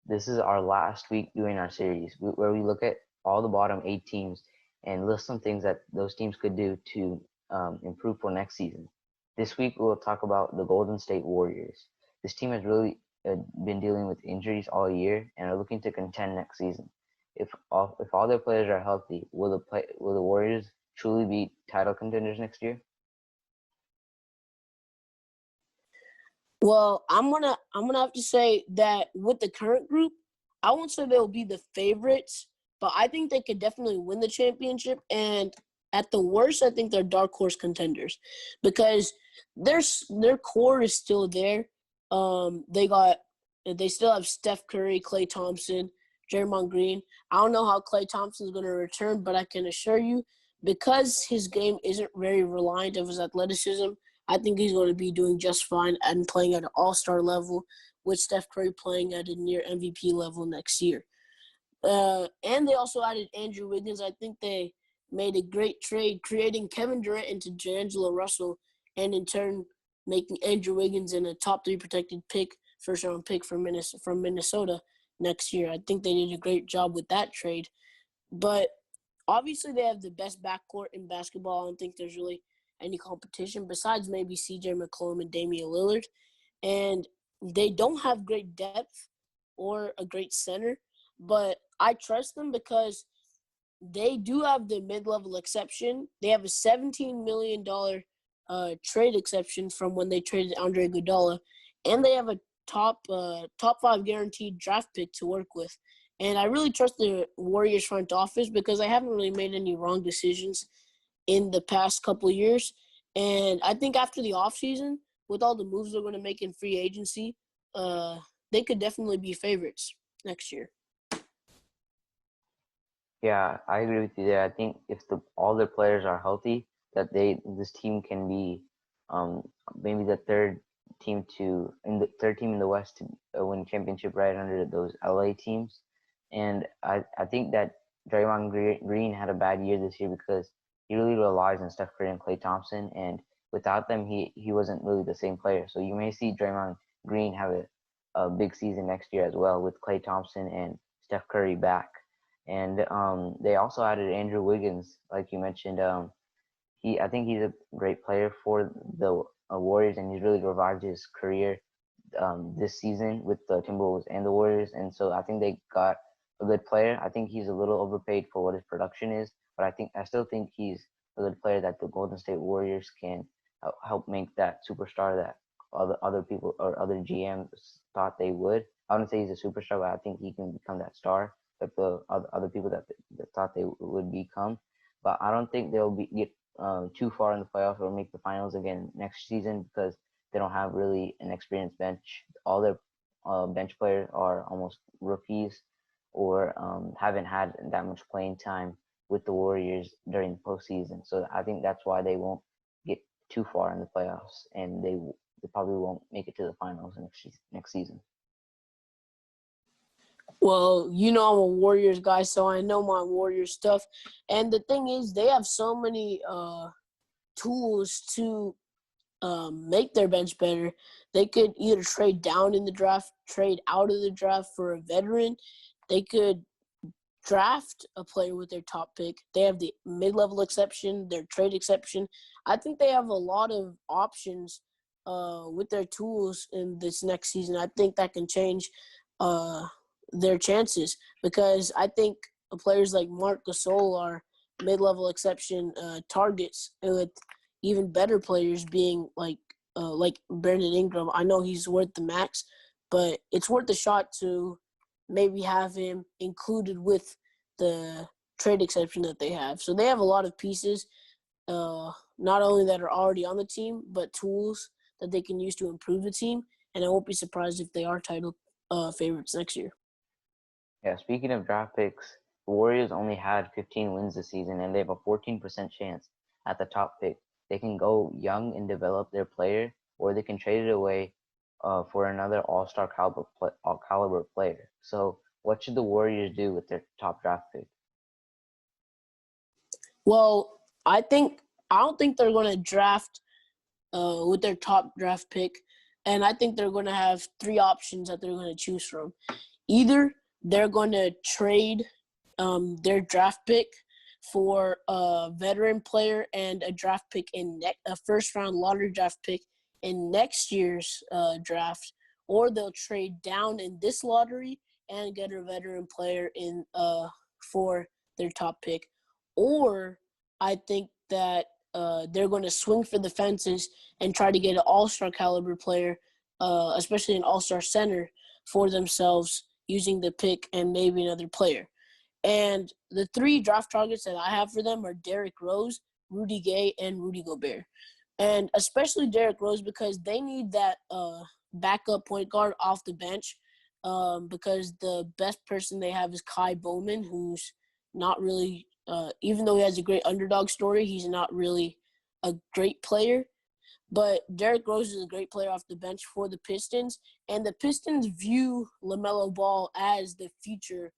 This is our last week doing our series where we look at all the bottom 8 teams and list some things that those teams could do to improve for next season. This week we'll talk about the Golden State Warriors. This team has really been dealing with injuries all year and are looking to contend next season. If all their players are healthy, will the Warriors truly be title contenders next year? Well, I'm gonna have to say that with the current group, I won't say they'll be the favorites, but I think they could definitely win the championship. And at the worst, I think they're dark horse contenders because their core is still there. They still have Steph Curry, Klay Thompson, Draymond Green. I don't know how Klay Thompson is going to return, but I can assure you, because his game isn't very reliant of his athleticism, I think he's going to be doing just fine and playing at an all-star level with Steph Curry playing at a near MVP level next year. And they also added Andrew Wiggins. I think they made a great trade, creating Kevin Durant into D'Angelo Russell, and in turn making Andrew Wiggins in a top 3 protected pick, first-round pick from Minnesota next year. I think they did a great job with that trade. But obviously they have the best backcourt in basketball. I don't think there's really any competition besides maybe C.J. McCollum and Damian Lillard. And they don't have great depth or a great center, but I trust them because they do have the mid-level exception. They have a $17 million trade exception from when they traded Andre Iguodala, and they have a top 5 guaranteed draft pick to work with. And I really trust the Warriors front office because they haven't really made any wrong decisions in the past couple of years. And I think after the offseason, with all the moves they're going to make in free agency, they could definitely be favorites next year. Yeah, I agree with you there. I think if all their players are healthy, that this team can be um, maybe the third team in the West to win championship right under those LA teams. And I think that Draymond Green had a bad year this year because he really relies on Steph Curry and Klay Thompson, and without them, he wasn't really the same player. So you may see Draymond Green have a big season next year as well with Klay Thompson and Steph Curry back. And they also added Andrew Wiggins, like you mentioned. I think he's a great player for the Warriors, and he's really revived his career this season with the Timberwolves and the Warriors. And so I think they got a good player. I think he's a little overpaid for what his production is, but I still think he's a good player that the Golden State Warriors can help make that superstar that other people or other GMs thought they would. I wouldn't say he's a superstar, but I think he can become that star that the other people that thought they would become. But I don't think they'll get too far in the playoffs or make the finals again next season because they don't have really an experienced bench. All their bench players are almost rookies or haven't had that much playing time with the Warriors during the postseason. So I think that's why they won't get too far in the playoffs, and they probably won't make it to the finals next season. Well, I'm a Warriors guy, so I know my Warriors stuff. And the thing is, they have so many tools to make their bench better. They could either trade down in the draft, trade out of the draft for a veteran. They could draft a player with their top pick. They have the mid-level exception, their trade exception. I think they have a lot of options with their tools in this next season. I think that can change their chances because I think players like Marc Gasol are mid-level exception targets, with even better players being like Brandon Ingram. I know he's worth the max, but it's worth a shot to maybe have him included with the trade exception that they have. So they have a lot of pieces, not only that are already on the team, but tools that they can use to improve the team. And I won't be surprised if they are title favorites next year. Yeah, speaking of draft picks, the Warriors only had 15 wins this season, and they have a 14% chance at the top pick. They can go young and develop their player, or they can trade it away for another all-star caliber player. So what should the Warriors do with their top draft pick? Well, I don't think they're going to draft with their top draft pick, and I think they're going to have 3 options that they're going to choose from. either they're going to trade their draft pick for a veteran player and a draft pick in a first-round lottery draft pick in next year's draft, or they'll trade down in this lottery and get a veteran player in for their top pick. Or I think that they're going to swing for the fences and try to get an all-star caliber player, especially an all-star center, for themselves using the pick and maybe another player. And the three draft targets that I have for them are Derrick Rose, Rudy Gay, and Rudy Gobert. And especially Derrick Rose, because they need that backup point guard off the bench, because the best person they have is Kai Bowman, who's not really, even though he has a great underdog story, he's not really a great player. But Derrick Rose is a great player off the bench for the Pistons, and the Pistons view LaMelo Ball as the future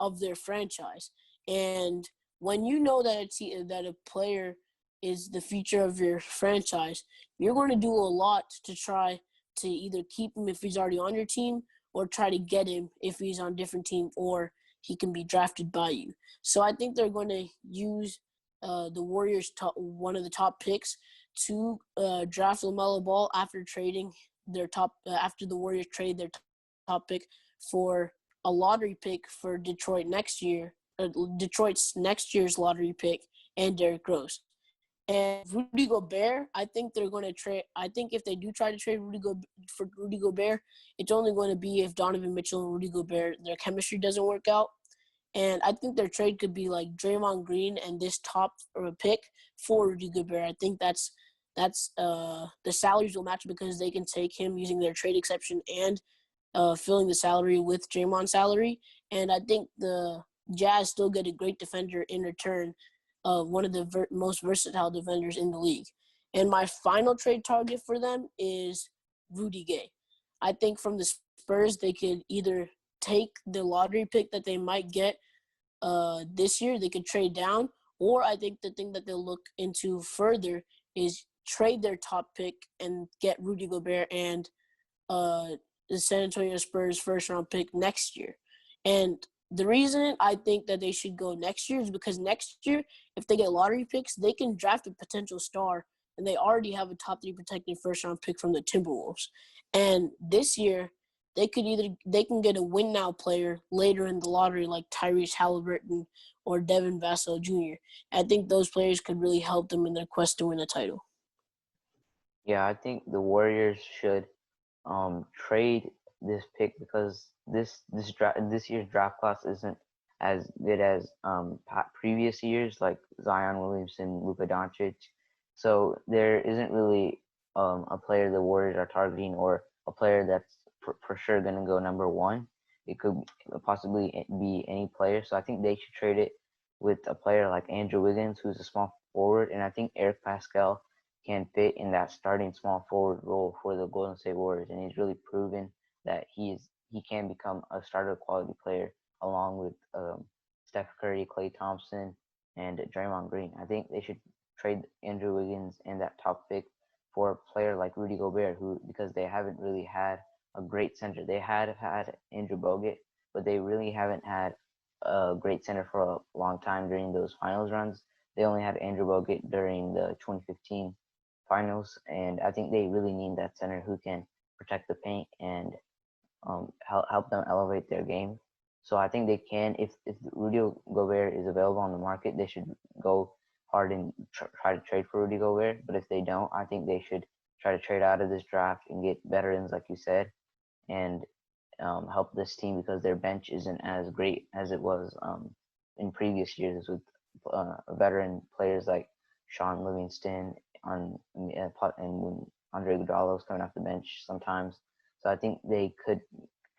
of their franchise. And when you know that that a player is the future of your franchise, you're going to do a lot to try to either keep him if he's already on your team, or try to get him if he's on a different team, or he can be drafted by you. So I think they're going to use the Warriors' one of the top picks to draft LaMelo Ball after trading their top after the Warriors trade their top pick for a lottery pick for Detroit next year, Detroit's next year's lottery pick, and Derrick Rose. And Rudy Gobert, I think they're going to trade. I think if they do try to trade for Rudy Gobert, it's only going to be if Donovan Mitchell and Rudy Gobert, their chemistry doesn't work out. And I think their trade could be like Draymond Green and this top pick for Rudy Gobert. I think that's the salaries will match because they can take him using their trade exception and filling the salary with Draymond's salary. And I think the Jazz still get a great defender in return, one of the most versatile defenders in the league. And my final trade target for them is Rudy Gay. I think from the Spurs, they could either take the lottery pick that they might get this year, they could trade down, or I think the thing that they'll look into further is trade their top pick and get Rudy Gobert and the San Antonio Spurs first round pick next year. And the reason I think that they should go next year is because next year, if they get lottery picks, they can draft a potential star, and they already have a top 3 protected first round pick from the Timberwolves. And this year, they can get a win now player later in the lottery like Tyrese Halliburton or Devin Vassell Jr. I think those players could really help them in their quest to win a title. Yeah, I think the Warriors should trade this pick because this year's draft class isn't as good as previous years, like Zion Williamson, Luka Doncic. So there isn't really a player the Warriors are targeting, or a player that's for sure going to go number one. It could possibly be any player. So I think they should trade it with a player like Andrew Wiggins, who's a small forward, and I think Eric Pascal can fit in that starting small forward role for the Golden State Warriors, and he's really proven that he can become a starter quality player along with Steph Curry, Klay Thompson, and Draymond Green. I think they should trade Andrew Wiggins and that top pick for a player like Rudy Gobert, because they haven't really had a great center. They had Andrew Bogut, but they really haven't had a great center for a long time during those finals runs. They only had Andrew Bogut during the 2015 finals, and I think they really need that center who can protect the paint and help them elevate their game. So I think they can, if Rudy Gobert is available on the market, they should go hard and try to trade for Rudy Gobert. But if they don't, I think they should try to trade out of this draft and get veterans, like you said, and help this team, because their bench isn't as great as it was in previous years with veteran players like Sean Livingston and Andre Iguodala's coming off the bench sometimes. So I think they could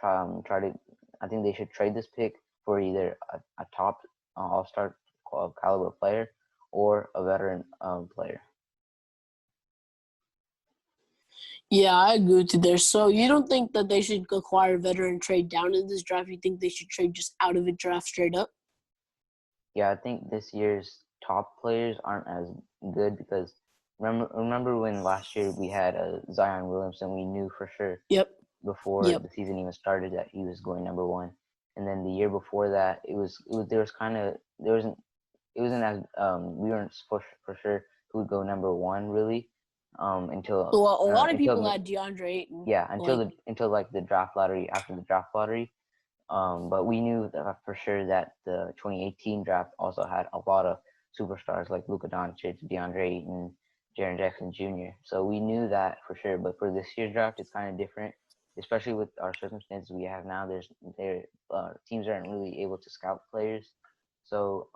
try to. I think they should trade this pick for either a top all-star caliber player or a veteran player. Yeah, I agree with you there. So you don't think that they should acquire a veteran trade down in this draft? You think they should trade just out of a draft straight up? Yeah, I think this year's top players aren't as good because remember when last year we had Zion Williamson, we knew for sure Yep. before Yep. the season even started that he was going number one. And then the year before that, there was kind of there wasn't it wasn't as we weren't for sure who would go number one really So a lot of people until had DeAndre Ayton. yeah Like, until like the draft lottery after the draft lottery. But we knew that for sure that the 2018 draft also had a lot of superstars like Luka Doncic, DeAndre Ayton, Jaren Jackson Jr. So we knew that for sure. But for this year's draft, it's kind of different, especially with our circumstances we have now. Teams aren't really able to scout players, so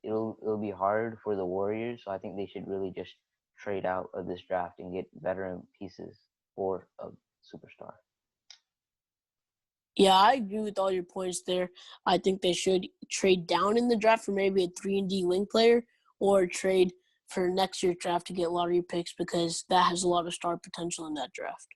it'll be hard for the Warriors. So I think they should really just trade out of this draft and get veteran pieces for a superstar. yeah, I agree with all your points there. I think they should trade down in the draft for maybe a 3-and-D wing player, or trade for next year's draft to get lottery picks, because that has a lot of star potential in that draft.